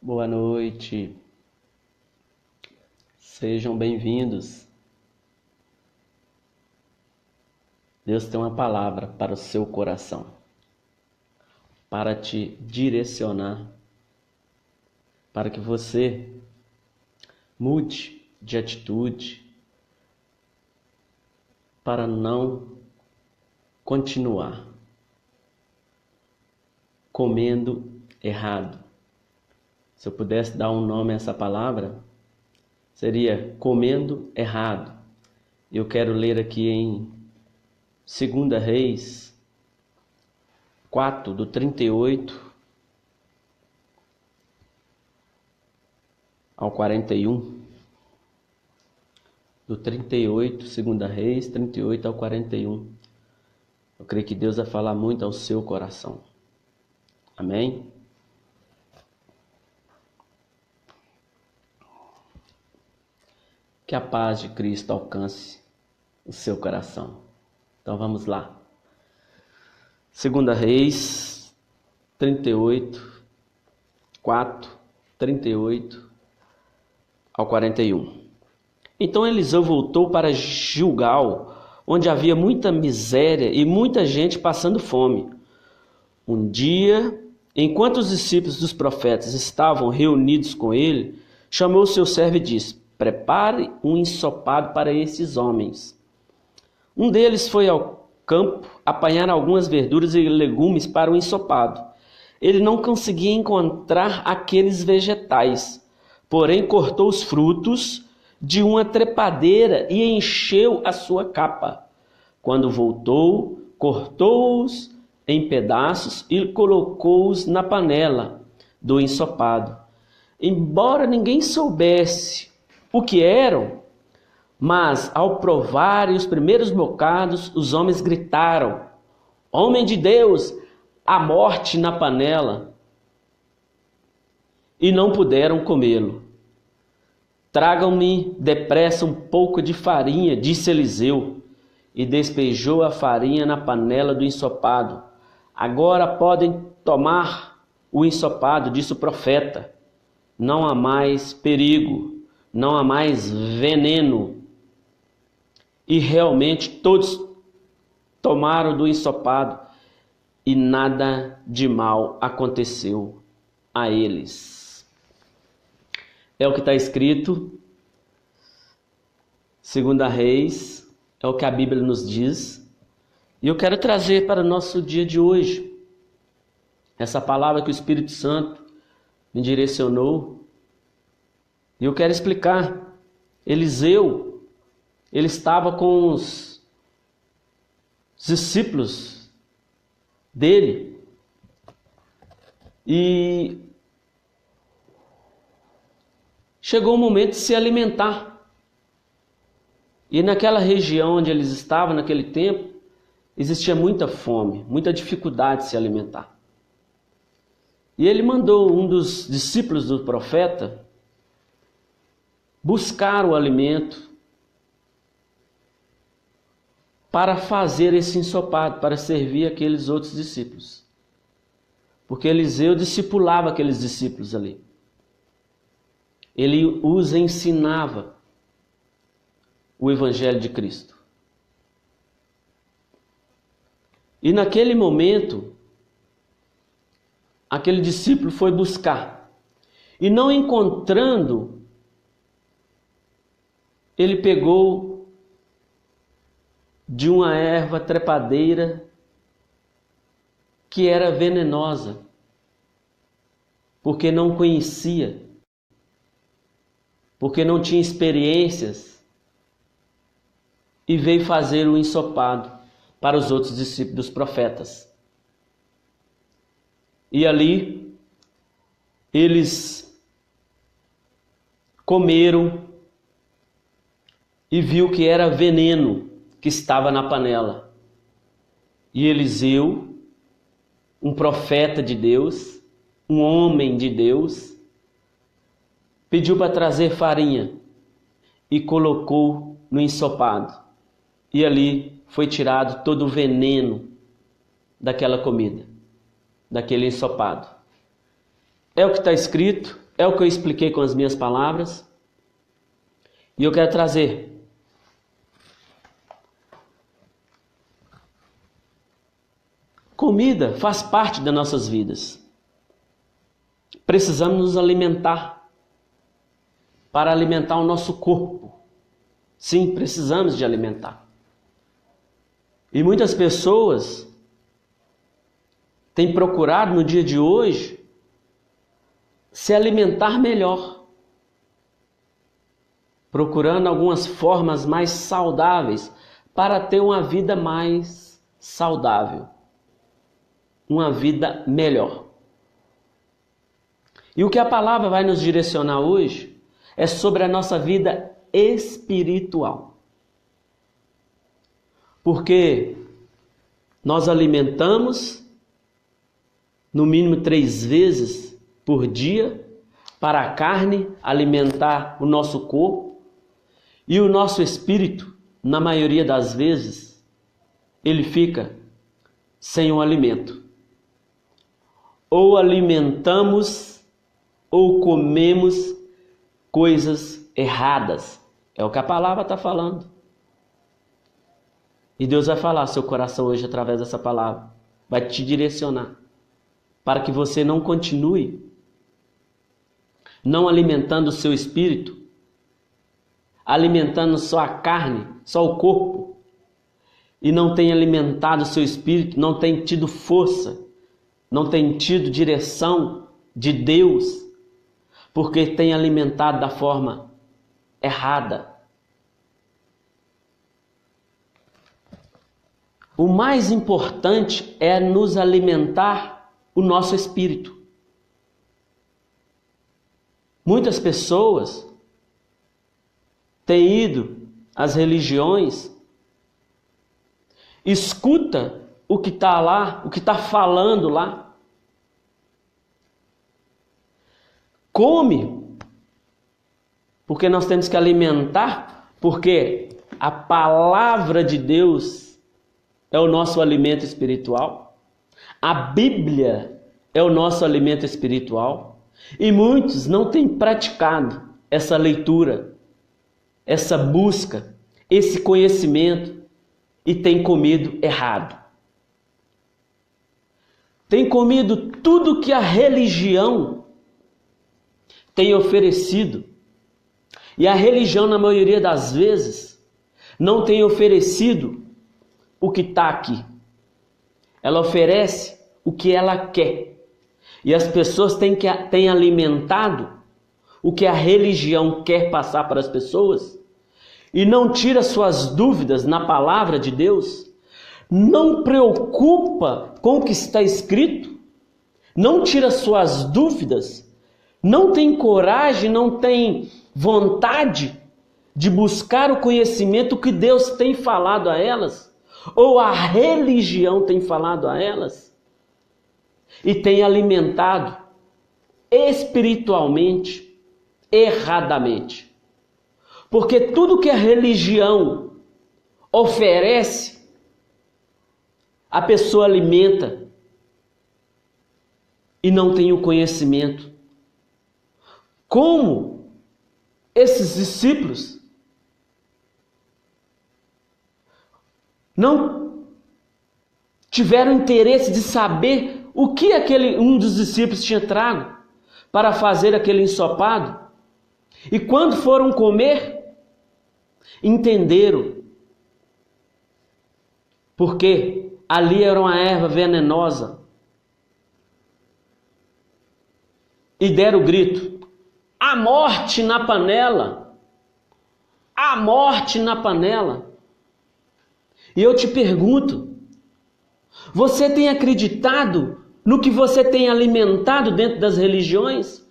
Boa noite, sejam bem-vindos. Deus tem uma palavra para o seu coração, para te direcionar, para que você mude de atitude, para não continuar comendo errado. Se eu pudesse dar um nome a essa palavra, seria comendo errado. Eu quero ler aqui em 2 Reis 4, do 38 ao 41. Do 38, 2 Reis, 38 ao 41. Eu creio que Deus vai falar muito ao seu coração. Amém? Que a paz de Cristo alcance o seu coração. Então vamos lá. 2 Reis 38, 4, 38 ao 41. Então Eliseu voltou para Gilgal, onde havia muita miséria e muita gente passando fome. Um dia, enquanto os discípulos dos profetas estavam reunidos com ele, chamou o seu servo e disse: prepare um ensopado para esses homens. Um deles foi ao campo apanhar algumas verduras e legumes para o ensopado. Ele não conseguia encontrar aqueles vegetais, porém cortou os frutos de uma trepadeira e encheu a sua capa. Quando voltou, cortou-os em pedaços e colocou-os na panela do ensopado. Embora ninguém soubesse o que eram, mas ao provarem os primeiros bocados, os homens gritaram: homem de Deus, a morte na panela! E não puderam comê-lo. Tragam-me depressa um pouco de farinha, disse Eliseu, e despejou a farinha na panela do ensopado. Agora podem tomar o ensopado, disse o profeta. Não há mais perigo. Não há mais veneno. E realmente todos tomaram do ensopado e nada de mal aconteceu a eles. É o que está escrito, 2 Reis, é o que a Bíblia nos diz. E eu quero trazer para o nosso dia de hoje essa palavra que o Espírito Santo me direcionou. E eu quero explicar. Eliseu, ele estava com os discípulos dele e chegou o momento de se alimentar. E naquela região onde eles estavam, naquele tempo, existia muita fome, muita dificuldade de se alimentar. E ele mandou um dos discípulos do profeta buscar o alimento para fazer esse ensopado, para servir aqueles outros discípulos. Porque Eliseu discipulava aqueles discípulos ali. Ele os ensinava o Evangelho de Cristo. E naquele momento, aquele discípulo foi buscar. E não encontrando, ele pegou de uma erva trepadeira que era venenosa, porque não conhecia, porque não tinha experiências, e veio fazer o ensopado para os outros discípulos dos profetas. E ali eles comeram e viu que era veneno que estava na panela. E Eliseu, um profeta de Deus, um homem de Deus, pediu para trazer farinha e colocou no ensopado. E ali foi tirado todo o veneno daquela comida, daquele ensopado. É o que está escrito É o que eu expliquei com as minhas palavras. E eu quero trazer comida faz parte das nossas vidas. Precisamos nos alimentar para alimentar o nosso corpo. Sim, precisamos de alimentar. E muitas pessoas têm procurado no dia de hoje se alimentar melhor, procurando algumas formas mais saudáveis para ter uma vida mais saudável, uma vida melhor. E o que a palavra vai nos direcionar hoje é sobre a nossa vida espiritual. Porque nós alimentamos no mínimo 3 vezes por dia para a carne alimentar o nosso corpo, e o nosso espírito, na maioria das vezes, ele fica sem o alimento. Ou alimentamos ou comemos coisas erradas. É o que a palavra está falando. E Deus vai falar ao seu coração hoje através dessa palavra. Vai te direcionar para que você não continue não alimentando o seu espírito, alimentando só a carne, só o corpo, e não tem alimentado o seu espírito, não tem tido força, não tem tido direção de Deus, porque tem alimentado da forma errada. O mais importante é nos alimentar o nosso espírito. Muitas pessoas têm ido às religiões, escuta o que está lá, o que está falando lá, come, porque nós temos que alimentar, porque a palavra de Deus é o nosso alimento espiritual, a Bíblia é o nosso alimento espiritual. E muitos não têm praticado essa leitura, essa busca, esse conhecimento e têm comido errado. Tem comido tudo que a religião tem oferecido. E a religião, na maioria das vezes, não tem oferecido o que está aqui. Ela oferece o que ela quer. E as pessoas têm alimentado o que a religião quer passar para as pessoas e não tira suas dúvidas na palavra de Deus, não preocupa com o que está escrito, não tira suas dúvidas, não tem coragem, não tem vontade de buscar o conhecimento que Deus tem falado a elas, ou a religião tem falado a elas. E tem alimentado espiritualmente, erradamente. Porque tudo que a religião oferece, a pessoa alimenta e não tem o conhecimento. Como esses discípulos não tiveram interesse de saber o que um dos discípulos tinha trago para fazer aquele ensopado. E quando foram comer, entenderam. Porque ali era uma erva venenosa. E deram o grito: a morte na panela! A morte na panela! E eu te pergunto, você tem acreditado no que você tem alimentado dentro das religiões?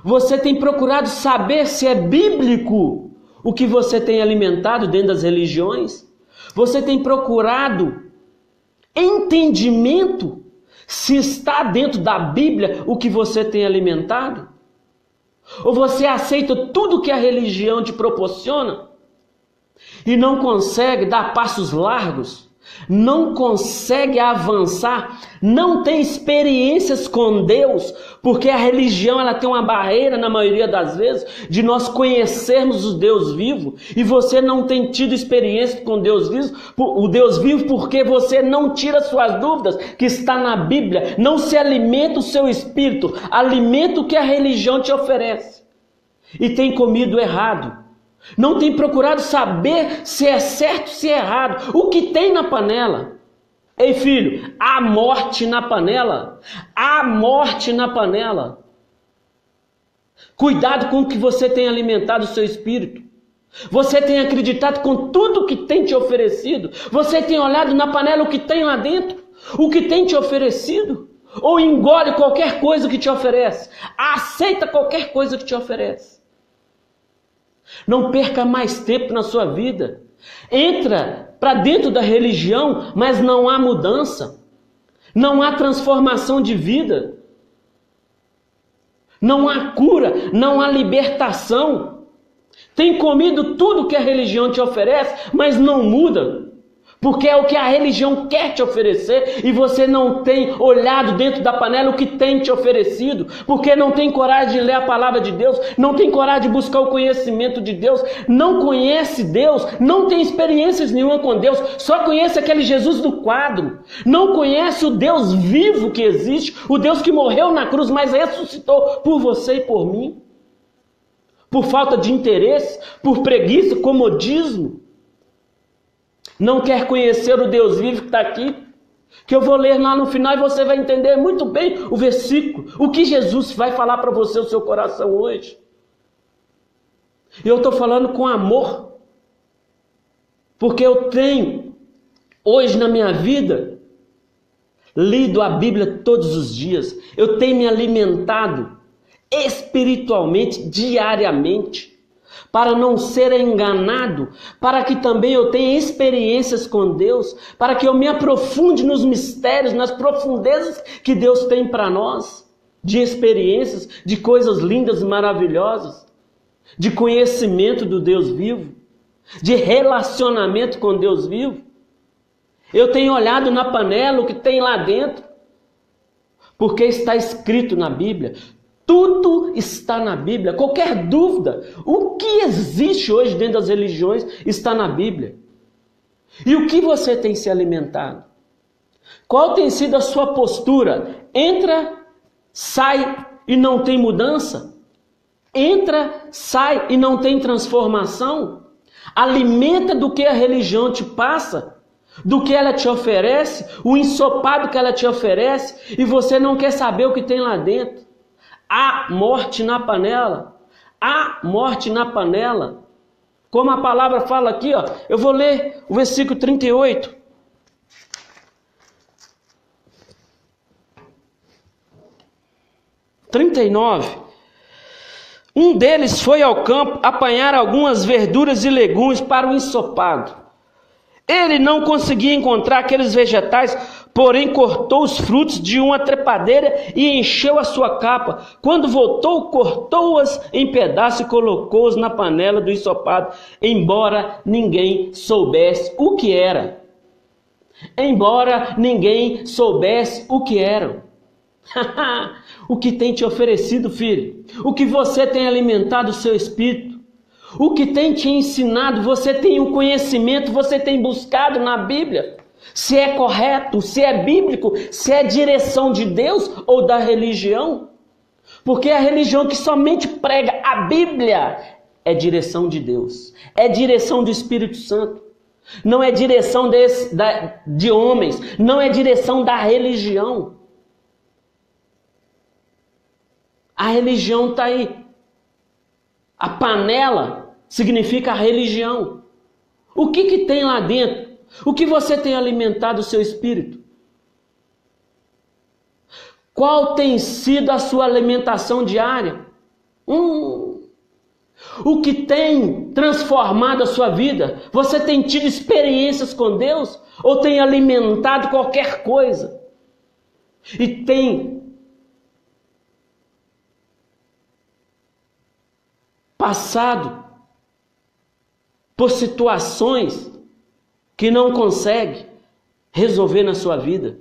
Você tem procurado saber se é bíblico o que você tem alimentado dentro das religiões? Você tem procurado entendimento se está dentro da Bíblia o que você tem alimentado? Ou você aceita tudo que a religião te proporciona e não consegue dar passos largos, não consegue avançar, não tem experiências com Deus, porque a religião ela tem uma barreira, na maioria das vezes, de nós conhecermos o Deus vivo, e você não tem tido experiência com o Deus vivo, porque você não tira suas dúvidas, que está na Bíblia, não se alimenta o seu espírito, alimenta o que a religião te oferece, e tem comido errado. Não tem procurado saber se é certo, se é errado. O que tem na panela? Ei, filho, há morte na panela. Há morte na panela. Cuidado com o que você tem alimentado o seu espírito. Você tem acreditado com tudo que tem te oferecido. Você tem olhado na panela o que tem lá dentro. O que tem te oferecido. Ou engole qualquer coisa que te oferece. Aceita qualquer coisa que te oferece. Não perca mais tempo na sua vida. Entra para dentro da religião, mas não há mudança. Não há transformação de vida. Não há cura, não há libertação. Tem comido tudo que a religião te oferece, mas não muda. Porque é o que a religião quer te oferecer e você não tem olhado dentro da panela o que tem te oferecido. Porque não tem coragem de ler a palavra de Deus, não tem coragem de buscar o conhecimento de Deus, não conhece Deus, não tem experiências nenhuma com Deus, só conhece aquele Jesus do quadro. Não conhece o Deus vivo que existe, o Deus que morreu na cruz, mas ressuscitou por você e por mim. Por falta de interesse, por preguiça, comodismo. Não quer conhecer o Deus vivo que está aqui? Que eu vou ler lá no final e você vai entender muito bem o versículo. O que Jesus vai falar para você, o seu coração hoje. Eu estou falando com amor. Porque eu tenho, hoje na minha vida, lido a Bíblia todos os dias. Eu tenho me alimentado espiritualmente, diariamente. Para não ser enganado, para que também eu tenha experiências com Deus, para que eu me aprofunde nos mistérios, nas profundezas que Deus tem para nós, de experiências, de coisas lindas e maravilhosas, de conhecimento do Deus vivo, de relacionamento com Deus vivo. Eu tenho olhado na panela o que tem lá dentro, porque está escrito na Bíblia. Tudo está na Bíblia. Qualquer dúvida, o que existe hoje dentro das religiões está na Bíblia. E o que você tem se alimentado? Qual tem sido a sua postura? Entra, sai e não tem mudança? Entra, sai e não tem transformação? Alimenta do que a religião te passa? Do que ela te oferece? O ensopado que ela te oferece? E você não quer saber o que tem lá dentro? Há morte na panela. Há morte na panela. Como a palavra fala aqui, ó, eu vou ler o versículo 38. 39. Um deles foi ao campo apanhar algumas verduras e legumes para o ensopado. Ele não conseguia encontrar aqueles vegetais, porém cortou os frutos de uma trepadeira e encheu a sua capa. Quando voltou, cortou-as em pedaços e colocou-os na panela do ensopado, embora ninguém soubesse o que era. Embora ninguém soubesse o que era. O que tem te oferecido, filho? O que você tem alimentado o seu espírito? O que tem te ensinado? Você tem um conhecimento, você tem buscado na Bíblia? Se é correto, se é bíblico, se é direção de Deus ou da religião? Porque a religião que somente prega a Bíblia é direção de Deus, é direção do Espírito Santo. Não é direção de homens, não é direção da religião. A religião está aí. A panela significa a religião. O que tem lá dentro? O que você tem alimentado o seu espírito? Qual tem sido a sua alimentação diária? O que tem transformado a sua vida? Você tem tido experiências com Deus? Ou tem alimentado qualquer coisa? E tem passado por situações que não consegue, resolver na sua vida,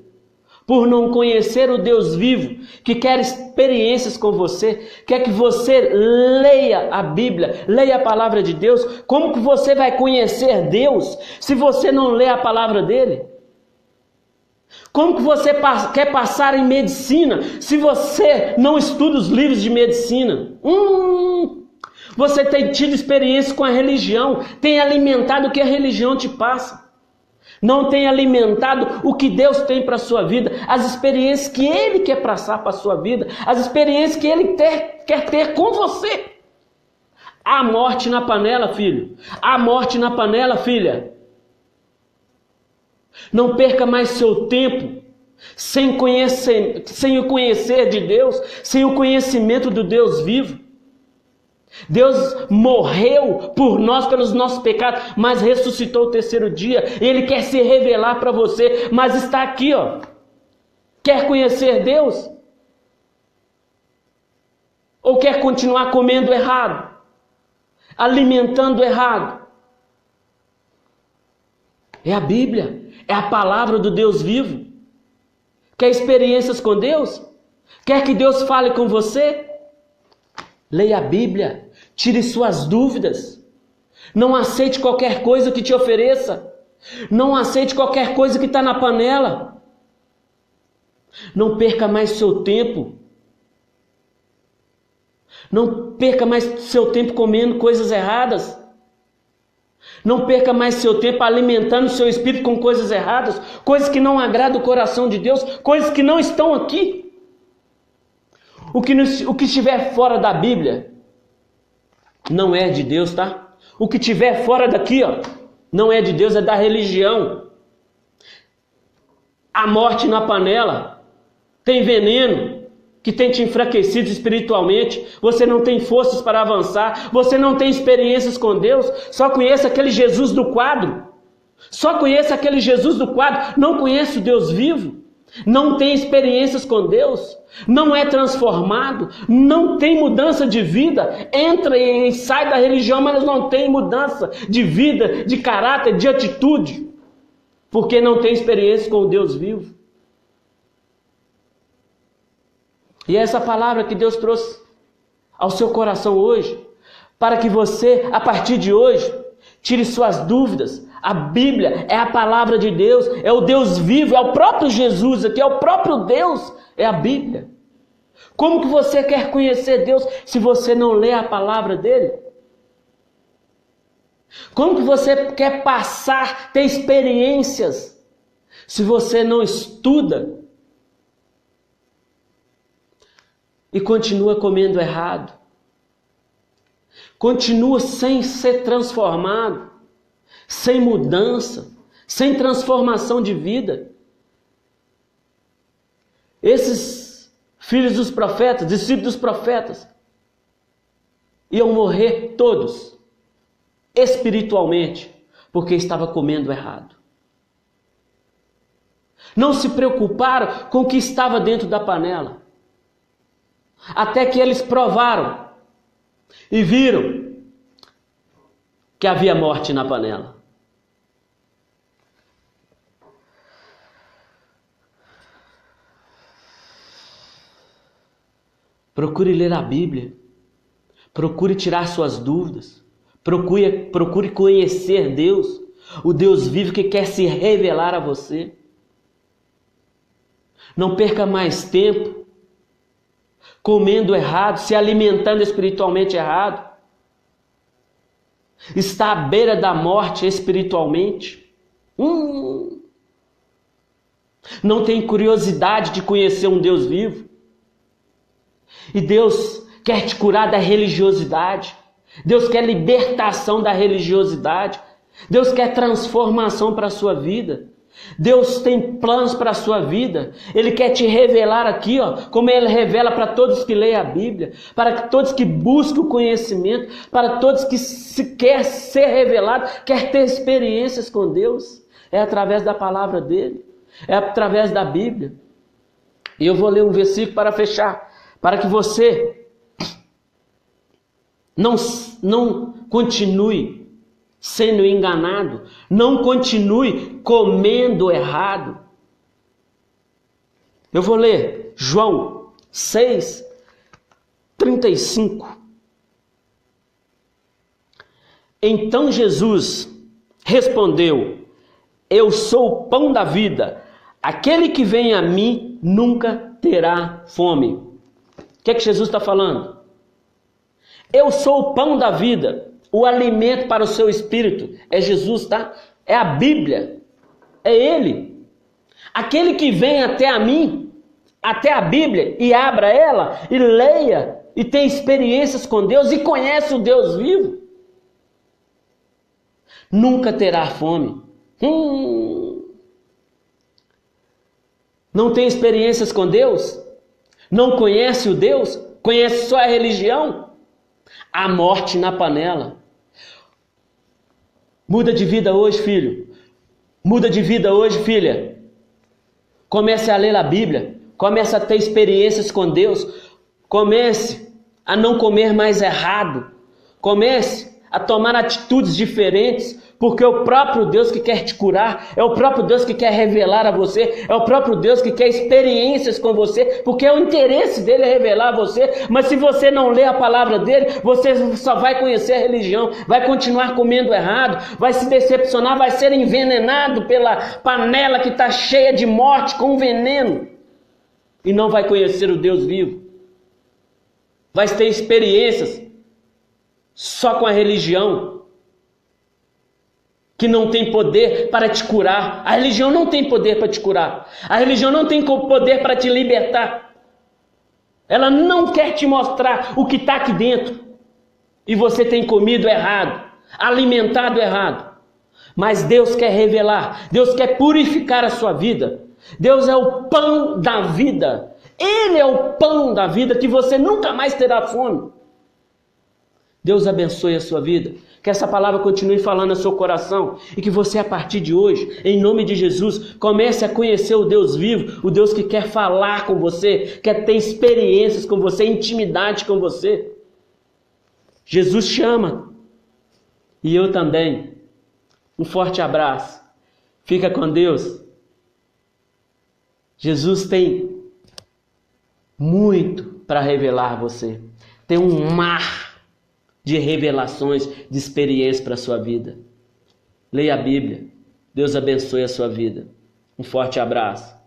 por não conhecer o Deus vivo, que quer experiências com você, quer que você leia a Bíblia, leia a palavra de Deus. Como que você vai conhecer Deus se você não lê a palavra dele? Como que você quer passar em medicina se você não estuda os livros de medicina? Você tem tido experiência com a religião, tem alimentado o que a religião te passa. Não tem alimentado o que Deus tem para a sua vida, as experiências que Ele quer passar para a sua vida, as experiências que Ele quer ter com você. Há morte na panela, filho. Há morte na panela, filha. Não perca mais seu tempo sem o conhecer de Deus, sem o conhecimento do Deus vivo. Deus morreu por nós, pelos nossos pecados, mas ressuscitou o terceiro dia. Ele quer se revelar para você, mas está aqui, ó. Quer conhecer Deus? Ou quer continuar comendo errado? Alimentando errado? É a Bíblia, é a palavra do Deus vivo. Quer experiências com Deus? Quer que Deus fale com você? Leia a Bíblia, tire suas dúvidas. Não aceite qualquer coisa que te ofereça. Não aceite qualquer coisa que está na panela. Não perca mais seu tempo. Não perca mais seu tempo comendo coisas erradas. Não perca mais seu tempo alimentando seu espírito com coisas erradas, coisas que não agradam o coração de Deus, coisas que não estão aqui. O que estiver fora da Bíblia não é de Deus, tá? O que estiver fora daqui, ó, não é de Deus, é da religião. A morte na panela, tem veneno que tem te enfraquecido espiritualmente. Você não tem forças para avançar, você não tem experiências com Deus, só conhece aquele Jesus do quadro. Só conhece aquele Jesus do quadro, não conhece o Deus vivo. Não tem experiências com Deus, não é transformado, não tem mudança de vida, entra e sai da religião, mas não tem mudança de vida, de caráter, de atitude, porque não tem experiência com o Deus vivo. E é essa palavra que Deus trouxe ao seu coração hoje, para que você, a partir de hoje, tire suas dúvidas. A Bíblia é a palavra de Deus, é o Deus vivo, é o próprio Jesus aqui, é o próprio Deus, é a Bíblia. Como que você quer conhecer Deus se você não lê a palavra dele? Como que você quer passar, ter experiências, se você não estuda e continua comendo errado? Continua sem ser transformado, sem mudança, sem transformação de vida. Esses filhos dos profetas, discípulos dos profetas, iam morrer todos, espiritualmente, porque estavam comendo errado. Não se preocuparam com o que estava dentro da panela, até que eles provaram e viram que havia morte na panela. Procure ler a Bíblia, procure tirar suas dúvidas, procure conhecer Deus, o Deus vivo que quer se revelar a você. Não perca mais tempo comendo errado, se alimentando espiritualmente errado. Está à beira da morte espiritualmente. Não tem curiosidade de conhecer um Deus vivo. E Deus quer te curar da religiosidade. Deus quer libertação da religiosidade. Deus quer transformação para a sua vida. Deus tem planos para a sua vida. Ele quer te revelar aqui, ó, como Ele revela para todos que leem a Bíblia, para todos que buscam o conhecimento, para todos que se quer ser revelado, quer ter experiências com Deus. É através da palavra dele, é através da Bíblia. E eu vou ler um versículo para fechar, para que você não continue sendo enganado. Não continue comendo errado. Eu vou ler João 6:35. Então Jesus respondeu: eu sou o pão da vida. Aquele que vem a mim nunca terá fome. O que é que Jesus está falando? Eu sou o pão da vida. O alimento para o seu espírito é Jesus, tá? É a Bíblia. É Ele. Aquele que vem até a mim, até a Bíblia, e abra ela, e leia, e tem experiências com Deus, e conhece o Deus vivo, nunca terá fome. Não tem experiências com Deus? Não conhece o Deus? Conhece só a religião? A morte na panela. Muda de vida hoje, filho. Muda de vida hoje, filha. Comece a ler a Bíblia. Comece a ter experiências com Deus. Comece a não comer mais errado. Comece a tomar atitudes diferentes, porque é o próprio Deus que quer te curar, é o próprio Deus que quer revelar a você, é o próprio Deus que quer experiências com você, porque é o interesse dele revelar a você. Mas se você não lê a palavra dele, você só vai conhecer a religião, vai continuar comendo errado, vai se decepcionar, vai ser envenenado pela panela que está cheia de morte com veneno, e não vai conhecer o Deus vivo. Vai ter experiências só com a religião, que não tem poder para te curar. A religião não tem poder para te curar. A religião não tem poder para te libertar. Ela não quer te mostrar o que está aqui dentro. E você tem comido errado, alimentado errado. Mas Deus quer revelar, Deus quer purificar a sua vida. Deus é o pão da vida. Ele é o pão da vida, que você nunca mais terá fome. Deus abençoe a sua vida, que essa palavra continue falando no seu coração, e que você, a partir de hoje, em nome de Jesus, comece a conhecer o Deus vivo, o Deus que quer falar com você, quer ter experiências com você, intimidade com você. Jesus chama, e eu também. Um forte abraço, fica com Deus. Jesus tem muito para revelar a você, tem um mar de revelações, de experiência para a sua vida. Leia a Bíblia. Deus abençoe a sua vida. Um forte abraço.